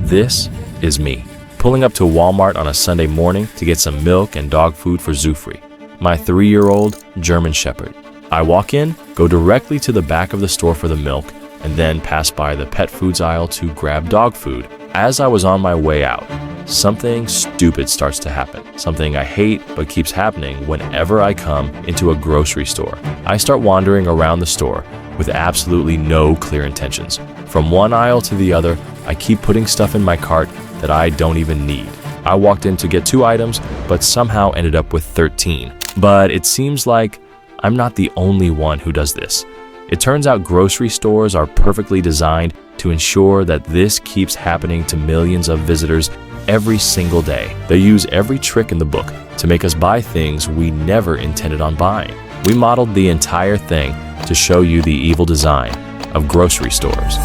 This is me, pulling up to Walmart on a Sunday morning to get some milk and dog food for Zoufry, my 3-year-old German Shepherd. I walk in, go directly to the back of the store for the milk, and then pass by the pet foods aisle to grab dog food. As I was on my way out, something stupid starts to happen. Something I hate but keeps happening whenever I come into a grocery store. I start wandering around the store with absolutely no clear intentions. From one aisle to the other, I keep putting stuff in my cart that I don't even need. I walked in to get 2 items, but somehow ended up with 13. But it seems like I'm not the only one who does this. It turns out grocery stores are perfectly designed to ensure that this keeps happening to millions of visitors every single day. They use every trick in the book to make us buy things we never intended on buying. We modeled the entire thing to show you the evil design of grocery stores.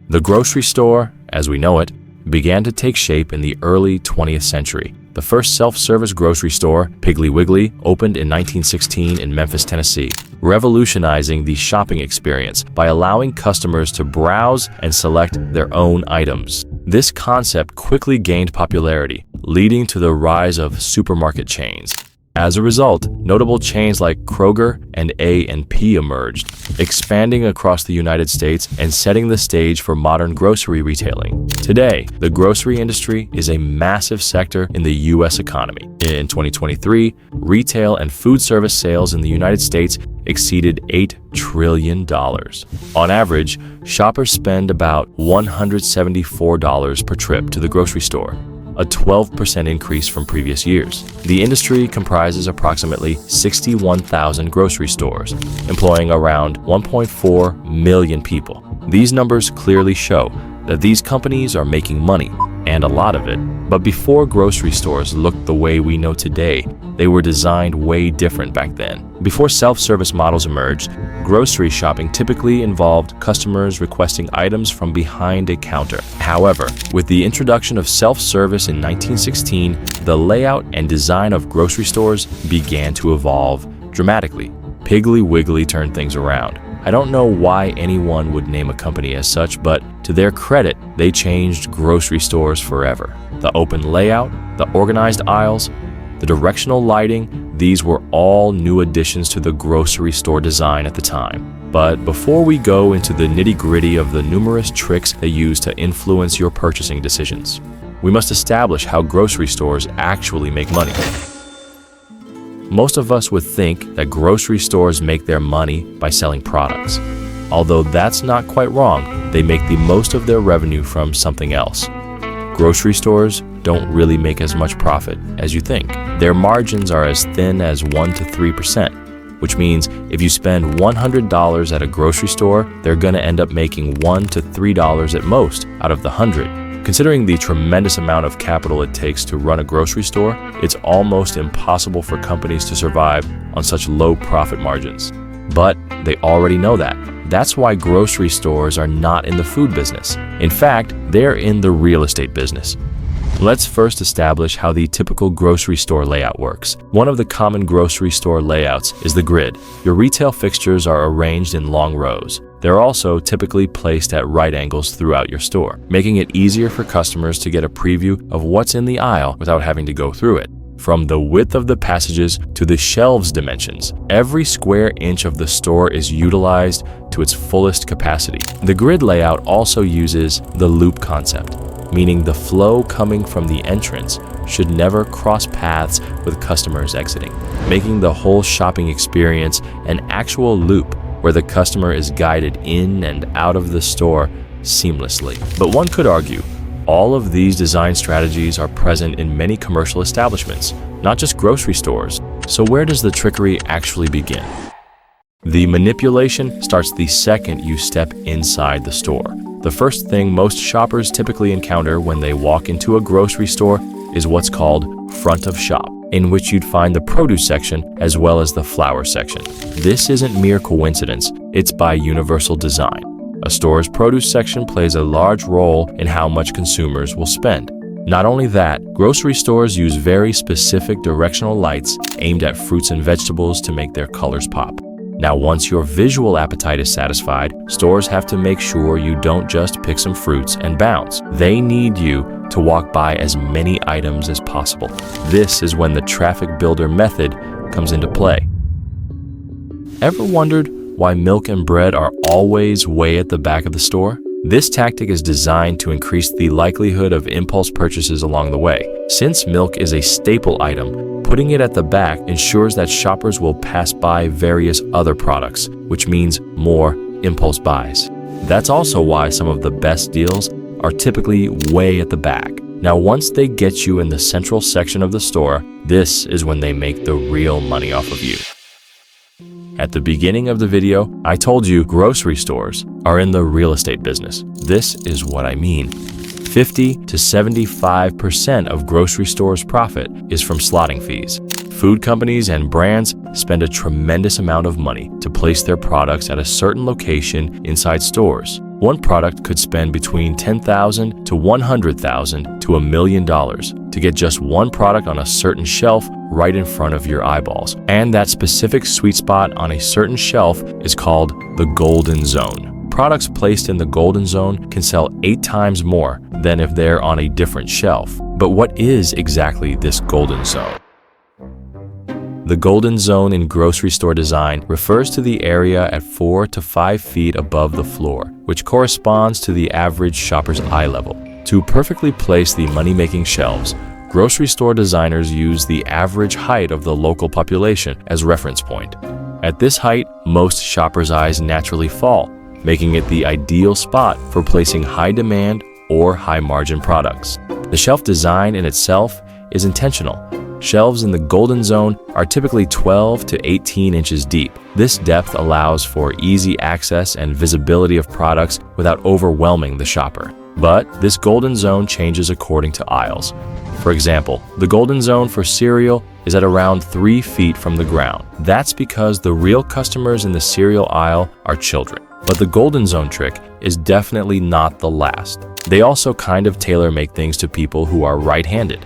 The grocery store, as we know it, began to take shape in the early 20th century. The first self-service grocery store, Piggly Wiggly, opened in 1916 in Memphis, Tennessee, revolutionizing the shopping experience by allowing customers to browse and select their own items. This concept quickly gained popularity, leading to the rise of supermarket chains. As a result, notable chains like Kroger and A&P emerged, expanding across the United States and setting the stage for modern grocery retailing. Today, the grocery industry is a massive sector in the U.S. economy. In 2023, retail and food service sales in the United States exceeded $8 trillion. On average, shoppers spend about $174 per trip to the grocery store, a 12% increase from previous years. The industry comprises approximately 61,000 grocery stores, employing around 1.4 million people. These numbers clearly show that these companies are making money, and a lot of it. But before grocery stores looked the way we know today, they were designed way different back then. Before self-service models emerged, grocery shopping typically involved customers requesting items from behind a counter. However, with the introduction of self-service in 1916, the layout and design of grocery stores began to evolve dramatically. Piggly Wiggly turned things around. I don't know why anyone would name a company as such, but to their credit, they changed grocery stores forever. The open layout, the organized aisles, the directional lighting, these were all new additions to the grocery store design at the time. But before we go into the nitty-gritty of the numerous tricks they use to influence your purchasing decisions, we must establish how grocery stores actually make money. Most of us would think that grocery stores make their money by selling products. Although that's not quite wrong, they make the most of their revenue from something else. Grocery stores don't really make as much profit as you think. Their margins are as thin as 1 to 3%, which means if you spend $100 at a grocery store, they're going to end up making $1 to $3 at most out of the 100. Considering the tremendous amount of capital it takes to run a grocery store, it's almost impossible for companies to survive on such low profit margins. But they already know that. That's why grocery stores are not in the food business. In fact, they're in the real estate business. Let's first establish how the typical grocery store layout works. One of the common grocery store layouts is the grid. Your retail fixtures are arranged in long rows. They're also typically placed at right angles throughout your store, making it easier for customers to get a preview of what's in the aisle without having to go through it. From the width of the passages to the shelves dimensions, every square inch of the store is utilized to its fullest capacity. The grid layout also uses the loop concept, meaning the flow coming from the entrance should never cross paths with customers exiting, making the whole shopping experience an actual loop where the customer is guided in and out of the store seamlessly. But one could argue, all of these design strategies are present in many commercial establishments, not just grocery stores. So where does the trickery actually begin? The manipulation starts the second you step inside the store. The first thing most shoppers typically encounter when they walk into a grocery store is what's called front of shop, in which you'd find the produce section as well as the flower section. This isn't mere coincidence, it's by universal design. A store's produce section plays a large role in how much consumers will spend. Not only that, grocery stores use very specific directional lights aimed at fruits and vegetables to make their colors pop. Now, once your visual appetite is satisfied, stores have to make sure you don't just pick some fruits and bounce. They need you to walk by as many items as possible. This is when the traffic builder method comes into play. Ever wondered why milk and bread are always way at the back of the store? This tactic is designed to increase the likelihood of impulse purchases along the way. Since milk is a staple item, putting it at the back ensures that shoppers will pass by various other products, which means more impulse buys. That's also why some of the best deals are typically way at the back. Now, once they get you in the central section of the store, this is when they make the real money off of you. At the beginning of the video, I told you grocery stores are in the real estate business. This is what I mean. 50 to 75% of grocery stores' profit is from slotting fees. Food companies and brands spend a tremendous amount of money to place their products at a certain location inside stores. One product could spend between $10,000 to $100,000 to $1 million to get just one product on a certain shelf right in front of your eyeballs. And that specific sweet spot on a certain shelf is called the golden zone. Products placed in the golden zone can sell 8 times more than if they're on a different shelf. But what is exactly this golden zone? The golden zone in grocery store design refers to the area at 4 to 5 feet above the floor, which corresponds to the average shopper's eye level. To perfectly place the money-making shelves, grocery store designers use the average height of the local population as reference point. At this height, most shoppers' eyes naturally fall, making it the ideal spot for placing high-demand or high-margin products. The shelf design in itself is intentional. Shelves in the golden zone are typically 12 to 18 inches deep. This depth allows for easy access and visibility of products without overwhelming the shopper. But this golden zone changes according to aisles. For example, the golden zone for cereal is at around 3 feet from the ground. That's because the real customers in the cereal aisle are children. But the golden zone trick is definitely not the last. They also kind of tailor-make things to people who are right-handed.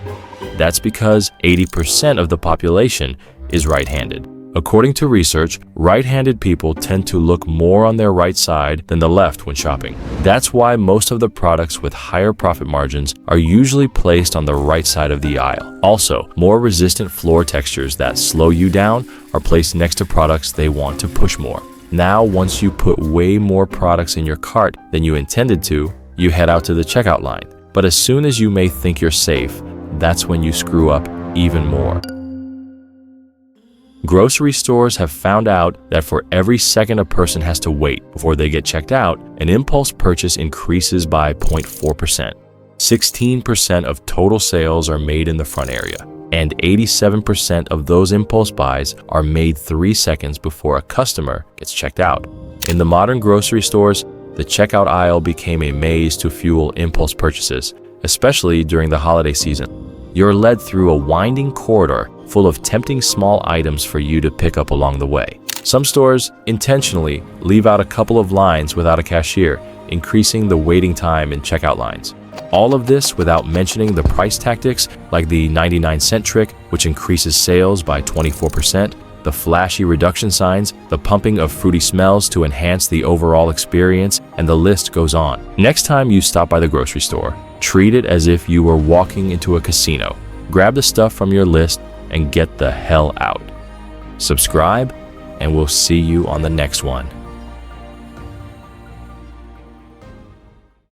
That's because 80% of the population is right-handed. According to research, right-handed people tend to look more on their right side than the left when shopping. That's why most of the products with higher profit margins are usually placed on the right side of the aisle. Also, more resistant floor textures that slow you down are placed next to products they want to push more. Now, once you put way more products in your cart than you intended to, you head out to the checkout line. But as soon as you may think you're safe, that's when you screw up even more. Grocery stores have found out that for every second a person has to wait before they get checked out, an impulse purchase increases by 0.4%. 16% of total sales are made in the front area, and 87% of those impulse buys are made 3 seconds before a customer gets checked out. In the modern grocery stores, the checkout aisle became a maze to fuel impulse purchases, especially during the holiday season. You're led through a winding corridor full of tempting small items for you to pick up along the way. Some stores intentionally leave out a couple of lines without a cashier, increasing the waiting time in checkout lines. All of this without mentioning the price tactics like the 99-cent trick, which increases sales by 24%, the flashy reduction signs, the pumping of fruity smells to enhance the overall experience, and the list goes on. Next time you stop by the grocery store, treat it as if you were walking into a casino. Grab the stuff from your list and get the hell out. Subscribe, and we'll see you on the next one.